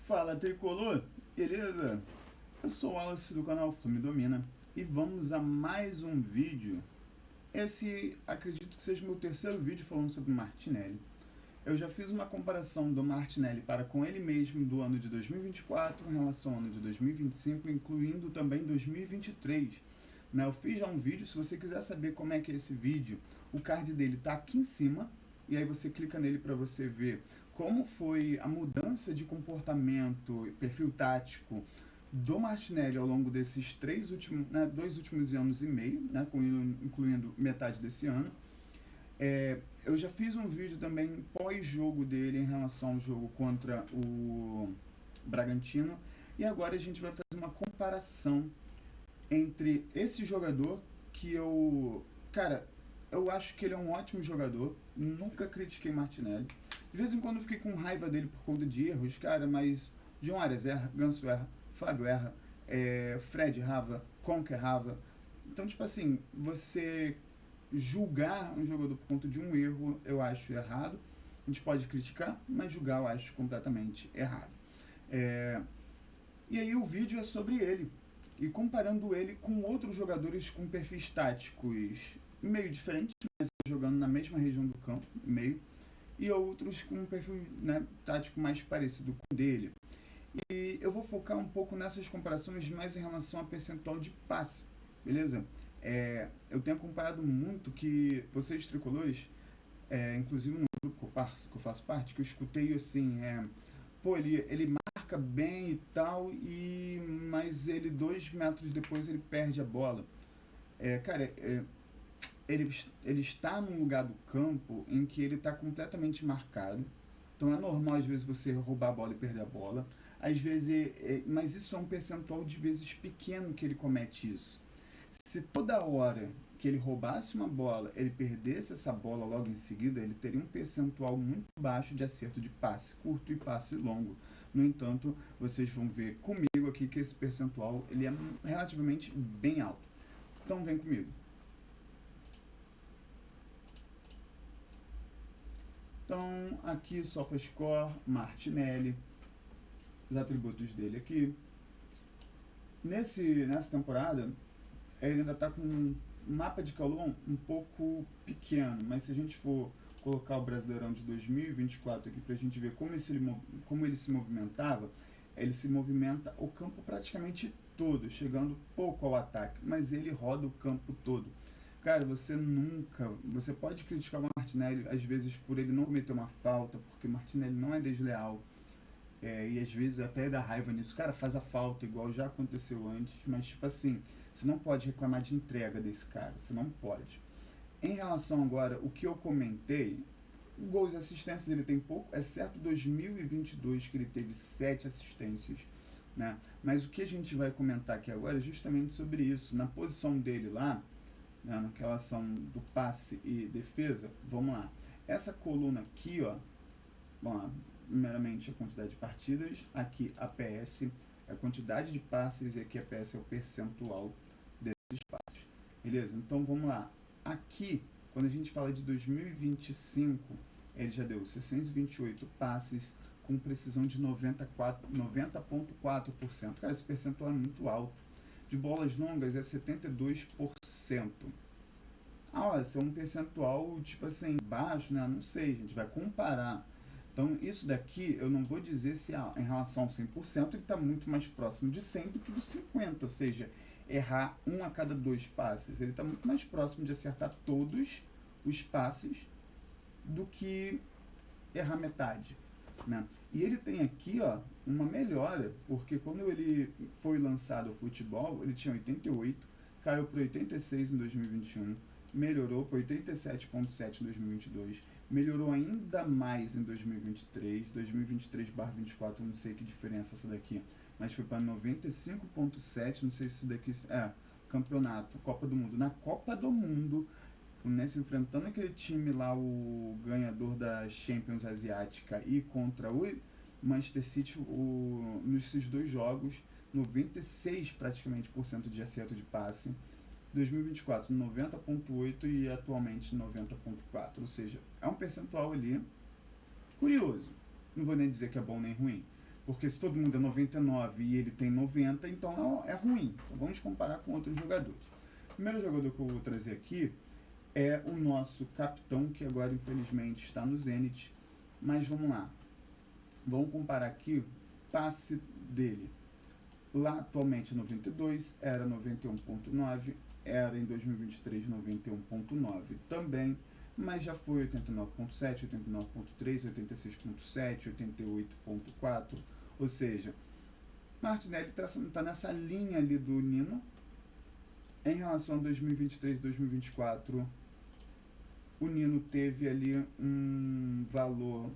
Fala Tricolor, beleza? Eu sou o Wallace do canal Flume Domina e vamos a mais um vídeo. Esse acredito que seja o meu terceiro vídeo falando sobre Martinelli. Eu já fiz uma comparação do Martinelli para com ele mesmo do ano de 2024 em relação ao ano de 2025, incluindo também 2023. Eu fiz já um vídeo, se você quiser saber como é que é esse vídeo, o card dele está aqui em cima, e aí você clica nele para você ver como foi a mudança de comportamento e perfil tático do Martinelli ao longo desses dois últimos anos e meio, incluindo metade desse ano. Eu já fiz um vídeo também pós-jogo dele em relação ao jogo contra o Bragantino, e agora a gente vai fazer uma comparação entre esse jogador que eu acho que ele é um ótimo jogador, nunca critiquei Martinelli. De vez em quando eu fiquei com raiva dele por conta de erros, mas João Arias erra, Ganso erra, Fábio erra, Fred errava, Conca errava. Então, tipo assim, você julgar um jogador por conta de um erro, eu acho errado. A gente pode criticar, mas julgar eu acho completamente errado. E aí o vídeo é sobre ele, e comparando ele com outros jogadores com perfis táticos meio diferentes, mas jogando na mesma região do campo, meio, e outros com um perfil tático mais parecido com o dele. E eu vou focar um pouco nessas comparações mais em relação a percentual de passe, beleza? Eu tenho comparado muito que vocês tricolores, inclusive no grupo que eu faço parte, que eu escutei assim, ele marca bem e tal, mas ele 2 metros depois ele perde a bola. Ele está num lugar do campo em que ele está completamente marcado. Então é normal às vezes você roubar a bola e perder a bola. Às vezes, mas isso é um percentual de vezes pequeno que ele comete isso. Se toda hora que ele roubasse uma bola, ele perdesse essa bola logo em seguida, ele teria um percentual muito baixo de acerto de passe curto e passe longo. No entanto, vocês vão ver comigo aqui que esse percentual ele é relativamente bem alto. Então vem comigo. Então, aqui SofaScore, Martinelli, os atributos dele aqui. Nessa temporada, ele ainda está com um mapa de calor um pouco pequeno, mas se a gente for colocar o Brasileirão de 2024 aqui para a gente ver como ele se movimentava, ele se movimenta o campo praticamente todo, chegando pouco ao ataque, mas ele roda o campo todo. Cara, você pode criticar o Martinelli às vezes por ele não cometer uma falta, porque o Martinelli não é desleal, e às vezes até dá raiva nisso. Cara, faz a falta igual já aconteceu antes, mas tipo assim, você não pode reclamar de entrega desse cara, você não pode. Em relação agora, o que eu comentei, gols e assistências ele tem pouco, exceto 2022 que ele teve 7 assistências, Mas o que a gente vai comentar aqui agora é justamente sobre isso. Na posição dele lá, na relação do passe e defesa, vamos lá. Essa coluna aqui, vamos lá, primeiramente a quantidade de partidas, aqui a PS é a quantidade de passes e aqui a PS é o percentual desses passes. Beleza? Então vamos lá. Aqui, quando a gente fala de 2025, ele já deu 628 passes com precisão de 90,4%. Cara, esse percentual é muito alto. De bolas longas é 72%. Esse é um percentual, tipo assim, baixo, Não sei, a gente vai comparar. Então, isso daqui, eu não vou dizer se em relação ao 100%, ele está muito mais próximo de 100 do que do 50%, ou seja, errar 1 a cada 2 passes. Ele está muito mais próximo de acertar todos os passes do que errar metade, E ele tem aqui, uma melhora, porque quando ele foi lançado ao futebol, ele tinha 88, caiu para 86 em 2021, melhorou para 87,7 em 2022, melhorou ainda mais em 2023, 2023/24, não sei que diferença essa daqui, mas foi para 95,7, não sei se isso daqui campeonato, Copa do Mundo. Na Copa do Mundo, o Fluminense enfrentando aquele time lá, o ganhador da Champions Asiática, e contra o Manchester City, nesses 2 jogos, 96 praticamente por cento de acerto de passe. 2024, 90,8 e atualmente 90,4. Ou seja, é um percentual ali curioso. Não vou nem dizer que é bom nem ruim, Porque se todo mundo é 99 e ele tem 90, então é ruim. Então vamos comparar com outros jogadores. O primeiro jogador que eu vou trazer aqui é o nosso capitão, que agora infelizmente está no Zenit. Mas vamos lá. Vamos comparar aqui o passe dele. Lá atualmente 92, era 91.9, era em 2023 91.9 também, mas já foi 89.7, 89.3, 86.7, 88.4, ou seja, Martinelli está nessa linha ali do Nino. Em relação a 2023 e 2024, o Nino teve ali um valor,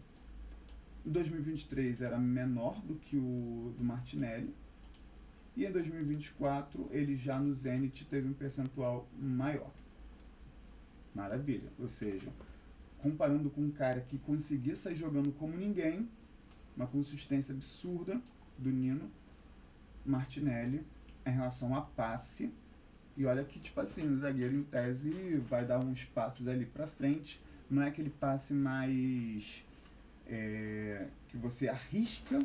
em 2023 era menor do que o do Martinelli, e em 2024 ele já no Zenit teve um percentual maior. Maravilha, ou seja, comparando com um cara que conseguia sair jogando como ninguém, uma consistência absurda do Nino, Martinelli em relação a passe. E olha que, tipo assim, o zagueiro em tese vai dar uns passes ali pra frente, não é aquele passe mais que você arrisca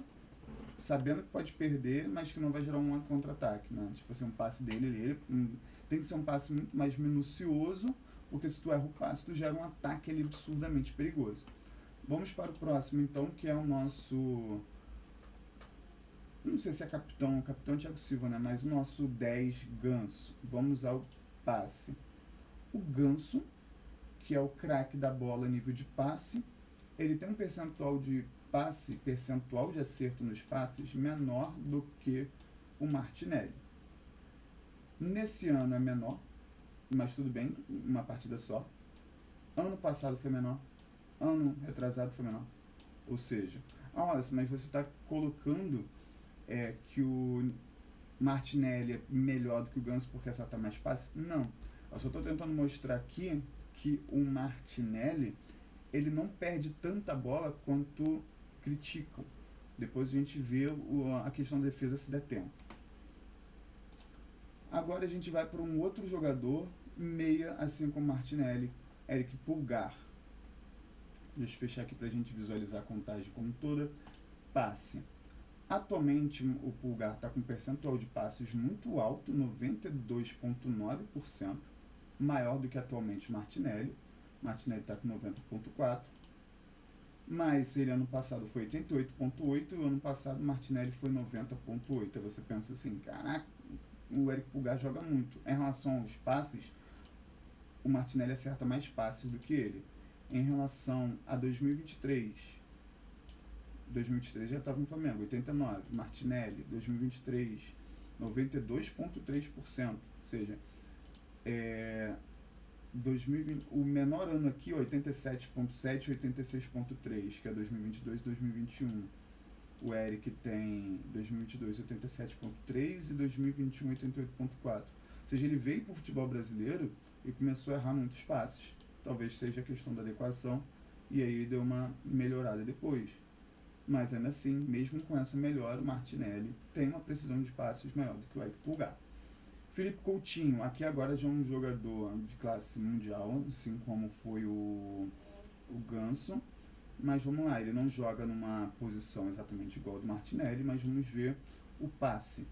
sabendo que pode perder, mas que não vai gerar um contra-ataque, né? Tipo assim, um passe dele tem que ser um passe muito mais minucioso, porque se tu erra o passe, tu gera um ataque ali absurdamente perigoso. Vamos para o próximo, então, que é o nosso... Não sei se é capitão Thiago Silva, né? Mas o nosso 10, Ganso. Vamos ao passe. O Ganso, que é o craque da bola a nível de passe, ele tem um percentual de acerto nos passes menor do que o Martinelli. Nesse ano é menor, mas tudo bem, uma partida só. Ano passado foi menor, ano retrasado foi menor. Ou seja, olha, mas você está colocando que o Martinelli é melhor do que o Ganso porque acerta mais passes? Não, eu só estou tentando mostrar aqui que o Martinelli ele não perde tanta bola quanto criticam. Depois a gente vê a questão da defesa se der tempo. Agora a gente vai para um outro jogador, meia, assim como Martinelli, Eric Pulgar. Deixa eu fechar aqui para a gente visualizar a contagem como toda. Passe. Atualmente o Pulgar está com um percentual de passes muito alto, 92,9%, maior do que atualmente Martinelli. Martinelli está com 90,4%. Mas ele ano passado foi 88,8% e o ano passado Martinelli foi 90,8%. Aí você pensa assim, caraca, o Eric Pulgar joga muito. Em relação aos passes, o Martinelli acerta mais passes do que ele. Em relação a 2023 já estava no Flamengo, 89%. Martinelli, 2023, 92,3%. Ou seja, 2020, o menor ano aqui, 87,7, 86,3, que é 2022 e 2021. O Eric tem 2022 87,3 e 2021 88,4. Ou seja, ele veio para o futebol brasileiro e começou a errar muitos passes. Talvez seja a questão da adequação e aí deu uma melhorada depois. Mas ainda assim, mesmo com essa melhora, o Martinelli tem uma precisão de passes maior do que o Eric Pulgar. Felipe Coutinho, aqui agora já é um jogador de classe mundial, assim como foi o Ganso. Mas vamos lá, ele não joga numa posição exatamente igual ao do Martinelli, mas vamos ver o passe.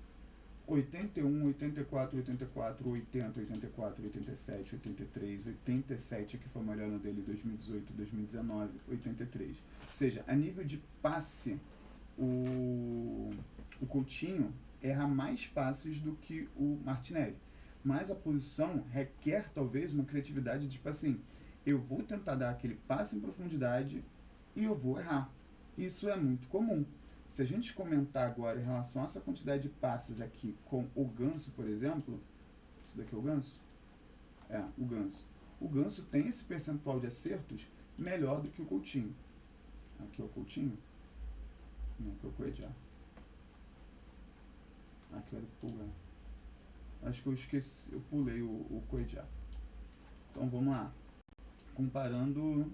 81, 84, 84, 80, 84, 87, 83, 87, que foi o melhor ano dele, 2018, 2019, 83. Ou seja, a nível de passe, o Coutinho erra mais passes do que o Martinelli. Mas a posição requer talvez uma criatividade, tipo assim, eu vou tentar dar aquele passe em profundidade e eu vou errar. Isso é muito comum. Se a gente comentar agora em relação a essa quantidade de passes aqui com o Ganso, por exemplo, esse daqui é o Ganso? O Ganso. O Ganso tem esse percentual de acertos melhor do que o Coutinho. Aqui é o Coutinho? Não, aqui é o Coedjá. Aqui era o Pulgar. Acho que eu esqueci, eu pulei o Coedjá. Então vamos lá. Comparando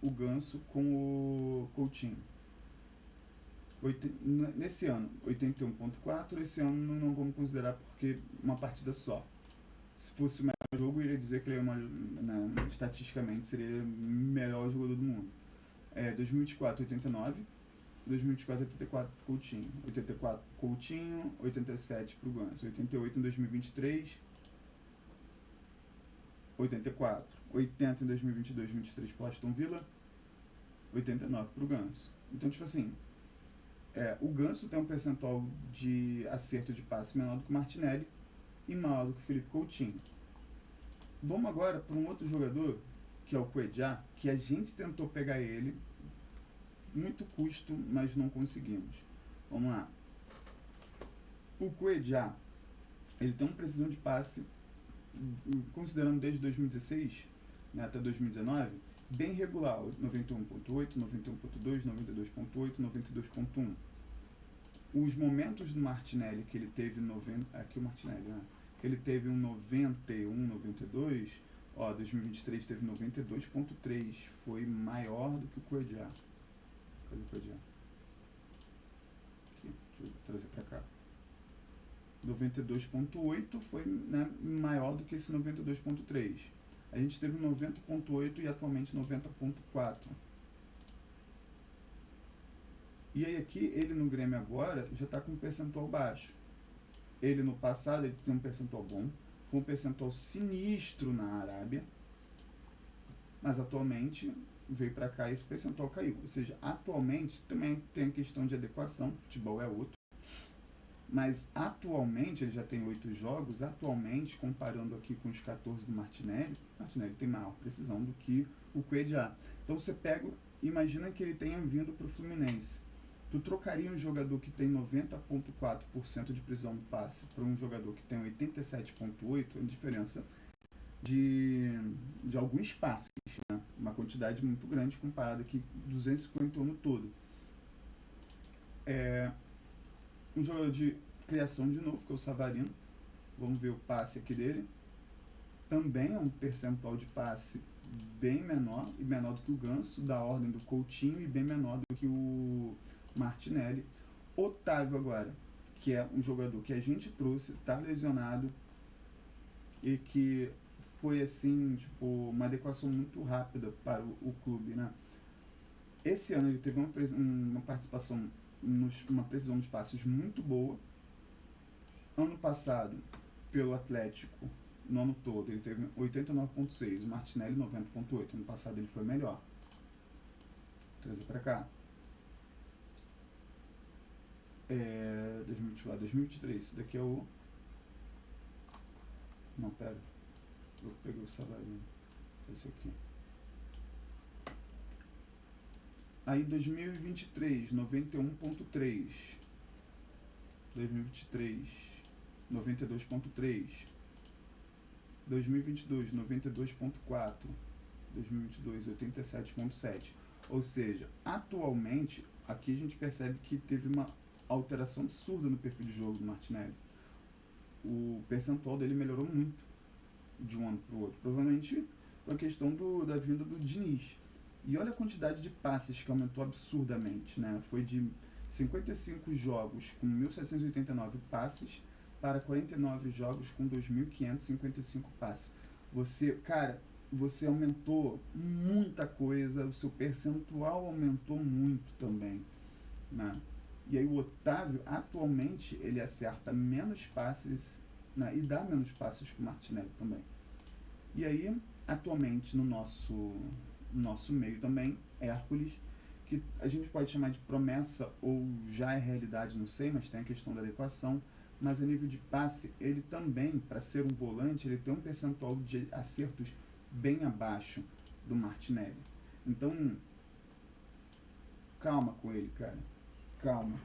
o Ganso com o Coutinho. Nesse ano, 81,4. Esse ano não vamos considerar porque uma partida só. Se fosse o melhor jogo, eu iria dizer que ele estatisticamente seria o melhor jogador do mundo. 2024, 89. 2024, 84 pro Coutinho. 84 pro Coutinho, 87 pro Ganso. 88 em 2023, 84. 80 em 2022, 23 pro Aston Villa, 89 pro Ganso. Então, tipo assim, o Ganso tem um percentual de acerto de passe menor do que o Martinelli e maior do que o Felipe Coutinho. Vamos agora para um outro jogador, que é o Cuejá, que a gente tentou pegar ele, muito custo, mas não conseguimos. Vamos lá. O Cuejá, ele tem uma precisão de passe, considerando desde 2016, né, até 2019, bem regular, 91.8, 91.2, 92.8, 92.1. Os momentos do Martinelli que ele teve aqui o Martinelli, né? Que ele teve um 91, 92, 2023 teve 92.3, foi maior do que o Cuejá. Cadê o Cuejá? Aqui, deixa eu trazer pra cá. 92.8 foi, né, maior do que esse 92.3. A gente teve 90.8 e atualmente 90.4. E aí aqui, ele no Grêmio agora já está com um percentual baixo. Ele no passado ele tem um percentual bom, foi um percentual sinistro na Arábia, mas atualmente veio para cá e esse percentual caiu. Ou seja, atualmente também tem a questão de adequação, futebol é outro. Mas atualmente, ele já tem 8 jogos, atualmente, comparando aqui com os 14 do Martinelli, o Martinelli tem maior precisão do que o Cuejá. Então você pega, imagina que ele tenha vindo para o Fluminense. Tu trocaria um jogador que tem 90.4% de precisão no passe para um jogador que tem 87.8%, é uma diferença de alguns passes, né? Uma quantidade muito grande comparado aqui, 251 no todo. Um jogador de criação de novo, que é o Savarino. Vamos ver o passe aqui dele. Também é um percentual de passe bem menor, e menor do que o Ganso, da ordem do Coutinho, e bem menor do que o Martinelli. Otávio agora, que é um jogador que a gente trouxe, está lesionado, e que foi assim, tipo, uma adequação muito rápida para o clube, né? Esse ano ele teve uma participação, uma precisão de passes muito boa. Ano passado, pelo Atlético, no ano todo, ele teve 89.6, o Martinelli 90.8. Ano passado ele foi melhor. Vou trazer pra cá. 2023, esse daqui é o... Não, pera. Eu peguei o salário. Esse aqui. Aí 2023, 91.3. 2023, 92.3. 2022, 92.4. 2022, 87.7. Ou seja, atualmente, aqui a gente percebe que teve uma alteração absurda no perfil de jogo do Martinelli. O percentual dele melhorou muito de um ano para o outro. Provavelmente por a questão da vinda do Diniz. E olha a quantidade de passes que aumentou absurdamente, né? Foi de 55 jogos com 1.789 passes para 49 jogos com 2.555 passes. Você aumentou muita coisa, o seu percentual aumentou muito também, né? E aí o Otávio, atualmente, ele acerta menos passes, né? E dá menos passes que o Martinelli também. E aí, atualmente, no nosso meio também, Hércules, que a gente pode chamar de promessa ou já é realidade, não sei, mas tem a questão da adequação. Mas a nível de passe, ele também, para ser um volante, ele tem um percentual de acertos bem abaixo do Martinelli. Então, calma com ele, cara. Calma.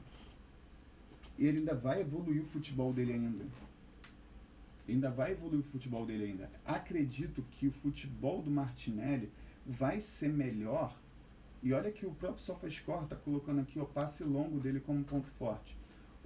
Ele ainda vai evoluir o futebol dele ainda. Acredito que o futebol do Martinelli vai ser melhor. E olha que o próprio SofaScore está colocando aqui o passe longo dele como ponto forte.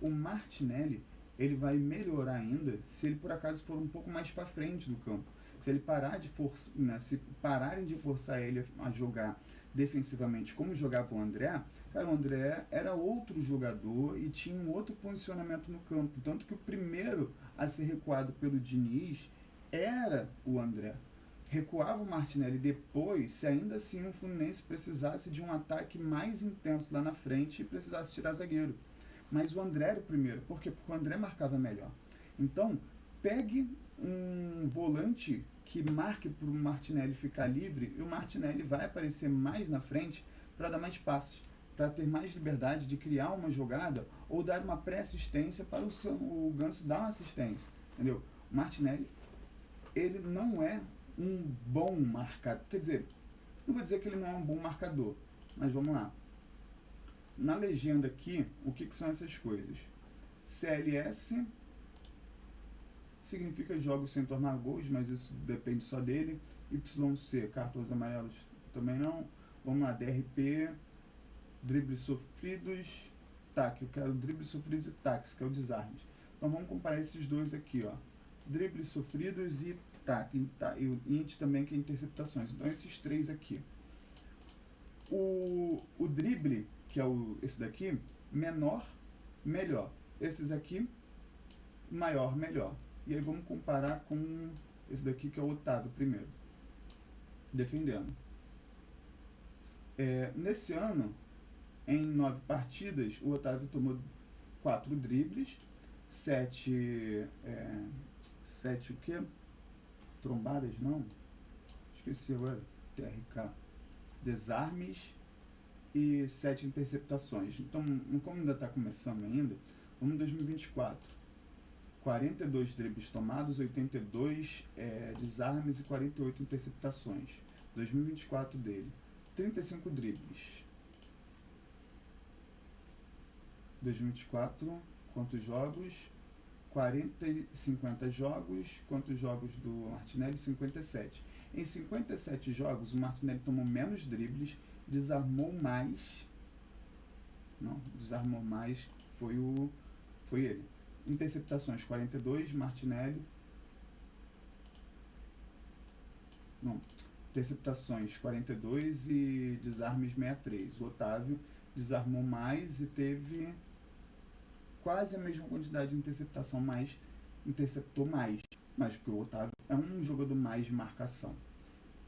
O Martinelli, ele vai melhorar ainda se ele por acaso for um pouco mais para frente do campo. Se ele parar de forçar, né, se pararem de forçar ele a jogar defensivamente como jogava o André, cara, o André era outro jogador e tinha um outro posicionamento no campo. Tanto que o primeiro a ser recuado pelo Diniz era o André. recuava o Martinelli depois, se ainda assim o Fluminense precisasse de um ataque mais intenso lá na frente e precisasse tirar zagueiro. Mas o André era o primeiro. Por quê? Porque o André marcava melhor. Então, pegue um volante que marque para o Martinelli ficar livre e o Martinelli vai aparecer mais na frente para dar mais passes, para ter mais liberdade de criar uma jogada ou dar uma pré-assistência para o Ganso dar uma assistência. Entendeu? O Martinelli, ele não é um bom marcador. Quer dizer, não vou dizer que ele não é um bom marcador, mas vamos lá. Na legenda aqui, o que são essas coisas? CLS significa jogos sem tomar gols, mas isso depende só dele. YC, cartões amarelos também não. Vamos lá, DRP, dribles sofridos, TAC. Eu quero dribles sofridos e TACs, que é o desarmes. Então vamos comparar esses dois aqui, ó. Dribles sofridos e TAC. E o int também, que é interceptações. Então esses três aqui. O drible, que é esse daqui, menor, melhor. Esses aqui, maior, melhor. E aí vamos comparar com esse daqui, que é o Otávio primeiro. Defendendo. Nesse ano, em 9 partidas, o Otávio tomou 4 dribles, 7 o quê? Trombadas, não? Esqueci agora. TRK. Desarmes e 7 interceptações. Então, como ainda está começando ainda, vamos em 2024. 42 dribles tomados, 82 desarmes e 48 interceptações. 2024 dele. 35 dribles. 2024, quantos jogos? 50 jogos. Quantos jogos do Martinelli? 57. Em 57 jogos, o Martinelli tomou menos dribles, desarmou mais. Não, desarmou mais foi ele. Interceptações 42, Martinelli. Não, interceptações 42 e desarmes 63. O Otávio desarmou mais e teve quase a mesma quantidade de interceptação, mas interceptou mais. Mas porque o Otávio é um jogador mais de marcação.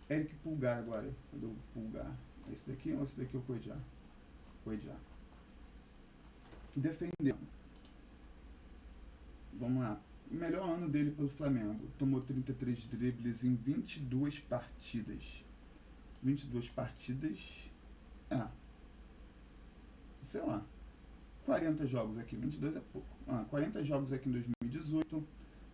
Eric Pulgar agora. Cadê o Pulgar? Esse daqui ou esse daqui é o Coedjá? Coedjá. Defendendo. Vamos lá. O melhor ano dele pelo Flamengo. Tomou 33 dribles em 22 partidas. 22 partidas. Sei lá. 40 jogos aqui. 22 é pouco. 40 jogos aqui em 2018.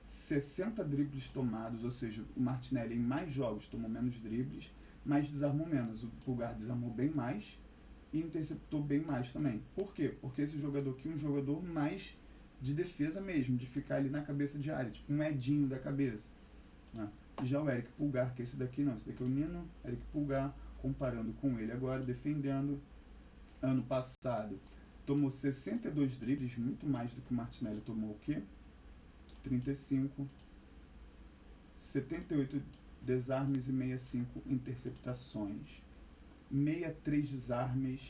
60 dribles tomados. Ou seja, o Martinelli em mais jogos tomou menos dribles, mas desarmou menos. O Pulgar desarmou bem mais e interceptou bem mais também. Por quê? Porque esse jogador aqui é um jogador mais de defesa mesmo, de ficar ali na cabeça de área, tipo um Edinho da cabeça. Já o Eric Pulgar, que esse daqui não, esse daqui é o Nino, Eric Pulgar, comparando com ele agora, defendendo. Ano passado, tomou 62 dribles, muito mais do que o Martinelli tomou o quê? 35, 78 desarmes e 65 interceptações. 63 desarmes,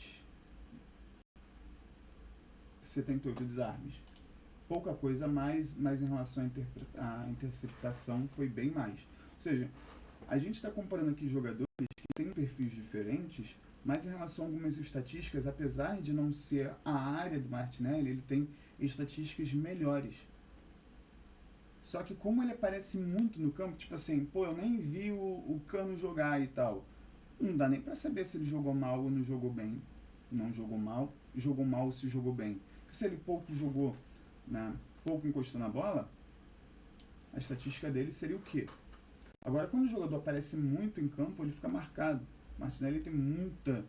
78 desarmes. Pouca coisa mais, mas em relação à interceptação foi bem mais. Ou seja, a gente está comparando aqui jogadores que têm perfis diferentes, mas em relação a algumas estatísticas, apesar de não ser a área do Martinelli, ele tem estatísticas melhores. Só que como ele aparece muito no campo, tipo assim, eu nem vi o Cano jogar e tal, não dá nem pra saber se ele jogou mal ou não jogou bem. Não jogou mal ou se jogou bem. Porque se ele pouco jogou, pouco encostou na bola, a estatística dele seria o quê? Agora, quando o jogador aparece muito em campo, ele fica marcado. O Martinelli tem muita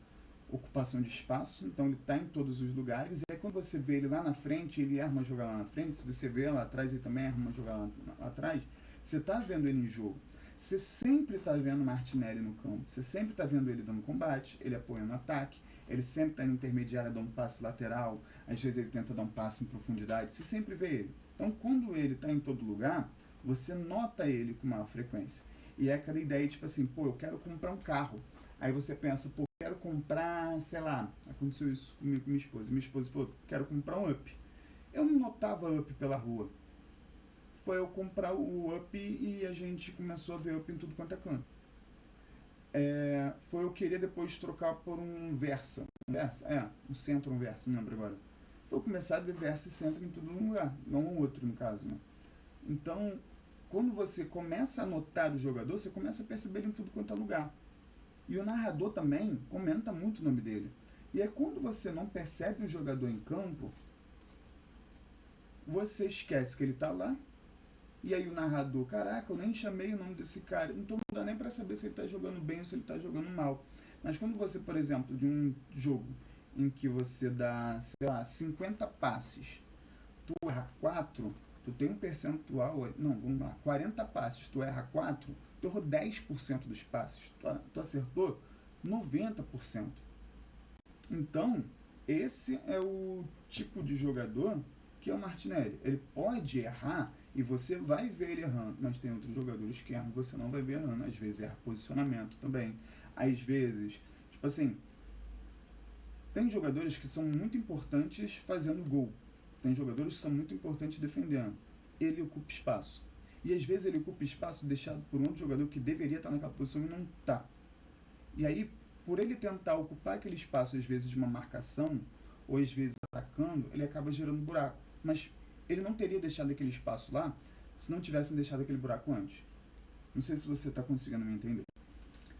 ocupação de espaço, então ele está em todos os lugares. E aí quando você vê ele lá na frente, ele arma jogar lá na frente. Se você vê lá atrás, ele também arma jogar lá atrás. Você está vendo ele em jogo. Você sempre está vendo o Martinelli no campo. Você sempre está vendo ele dando combate, ele apoiando o ataque. Ele sempre está na intermediária dando um passe lateral. Às vezes ele tenta dar um passe em profundidade. Você sempre vê ele. Então, quando ele está em todo lugar, você nota ele com maior frequência. E é aquela ideia, tipo assim, eu quero comprar um carro. Aí você pensa, quero comprar, sei lá, aconteceu isso comigo com minha esposa. Minha esposa falou, quero comprar um Up. Eu não notava Up pela rua. Foi eu comprar o Up e a gente começou a ver Up em tudo quanto é canto. foi eu querer depois trocar por um Versa. Um Centro, um Versa, não lembro agora. Foi eu começar a ver Versa e Centro em todo lugar, não um outro no caso, né? Então, quando você começa a notar o jogador, você começa a perceber ele em tudo quanto é lugar. E o narrador também comenta muito o nome dele. E é quando você não percebe um jogador em campo, você esquece que ele está lá. E aí o narrador, caraca, eu nem chamei o nome desse cara. Então não dá nem para saber se ele está jogando bem ou se ele está jogando mal. Mas quando você, por exemplo, de um jogo em que você dá, sei lá, 50 passes, tu erra 4, tu tem um percentual, não, vamos lá, 40 passes, tu erra 4, tu errou 10% dos passes, tu acertou 90%. Então, esse é o tipo de jogador que é o Martinelli. Ele pode errar e você vai ver ele errando, mas tem outros jogadores que erram e você não vai ver errando. Às vezes erra posicionamento também. Às vezes, tipo assim, tem jogadores que são muito importantes fazendo gol. Tem jogadores que são muito importantes defendendo. Ele ocupa espaço. E às vezes ele ocupa espaço deixado por um outro jogador que deveria estar naquela posição e não está. E aí, por ele tentar ocupar aquele espaço, às vezes de uma marcação, ou às vezes atacando, ele acaba gerando buraco. Mas ele não teria deixado aquele espaço lá se não tivessem deixado aquele buraco antes. Não sei se você está conseguindo me entender.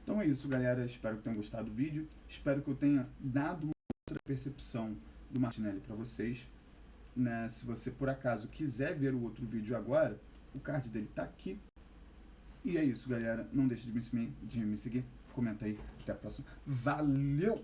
Então é isso, galera. Espero que tenham gostado do vídeo. Espero que eu tenha dado uma outra percepção do Martinelli para vocês. Né? Se você, por acaso, quiser ver o outro vídeo agora, o card dele está aqui. E é isso, galera. Não deixe de me seguir. Comenta aí. Até a próxima. Valeu!